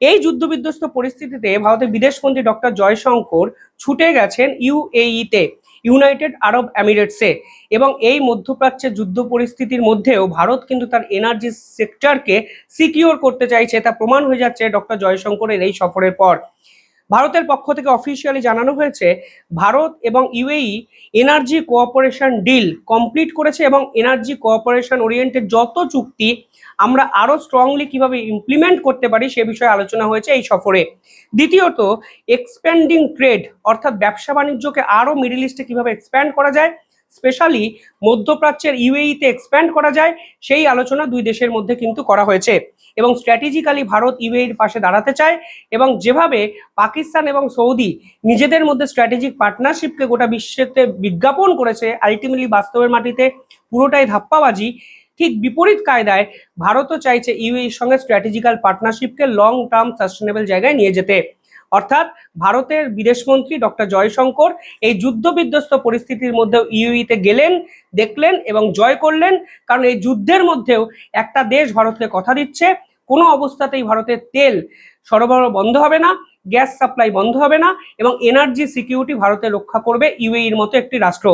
এই যুদ্ধবিধ্বস্ত পরিস্থিতিতে ভারতের বিদেশমন্ত্রী ডক্টর জয়শঙ্কর ছুটে গেছেন ইউএইতে, ইউনাইটেড আরব এমিরেটসে। এবং এই মধ্যপ্রাচ্যের যুদ্ধ পরিস্থিতির মধ্যেও ভারত কিন্তু তার এনার্জি সেক্টরকে সিকিউর করতে চাইছে, তা প্রমাণ হয়ে যাচ্ছে ডক্টর জয়শঙ্করের এই সফরের পর। ভারতের পক্ষ থেকে অফিসিয়ালি জানানো হয়েছে ভারত এবং UAE energy cooperation deal complete করেছে এবং এনার্জি কোঅপারেশন ওরিয়েন্টেড যত চুক্তি আমরা আরো স্ট্রংলি কিভাবে ইমপ্লিমেন্ট করতে পারি সে বিষয়ে আলোচনা হয়েছে এই সফরে। দ্বিতীয়ত, এক্সপ্যান্ডিং ট্রেড অর্থাৎ ব্যবসা বাণিজ্যকে আরো মিডল ইস্টে কিভাবে এক্সপ্যান্ড করা যায়, স্পেশালি মধ্যপ্রাচ্যের ইউএইতে এক্সপ্যান্ড করা যায়, সেই আলোচনা দুই দেশের মধ্যে কিন্তু করা হয়েছে। এবং স্ট্র্যাটেজিক্যালি ভারত ইউএইর পাশে দাঁড়াতে চায় এবং যেভাবে পাকিস্তান এবং সৌদি নিজেদের মধ্যে স্ট্র্যাটেজিক পার্টনারশিপকে গোটা বিশ্বেতে বিজ্ঞাপন করেছে, আলটিমেটলি বাস্তবের মাটিতে পুরোটাই ধাপ্পাবাজি, ঠিক বিপরীত কায়দায় ভারতও চাইছে ইউএইর সঙ্গে স্ট্র্যাটেজিক্যাল পার্টনারশিপকে লং টার্ম সাস্টেনেবল জায়গায় নিয়ে যেতে। অর্থাৎ ভারতের বিদেশমন্ত্রী ডক্টর জয়শঙ্কর এই যুদ্ধবিধ্বস্ত পরিস্থিতির মধ্যেও ইউএইতে গেলেন, দেখলেন এবং জয় করলেন। কারণ এই যুদ্ধের মধ্যেও একটা দেশ ভারতকে কথা দিচ্ছে কোনো অবস্থাতেই ভারতের তেল সরবরাহ বন্ধ হবে না, গ্যাস সাপ্লাই বন্ধ হবে না এবং এনার্জি সিকিউরিটি ভারতে রক্ষা করবে ইউএইর মতো একটি রাষ্ট্র।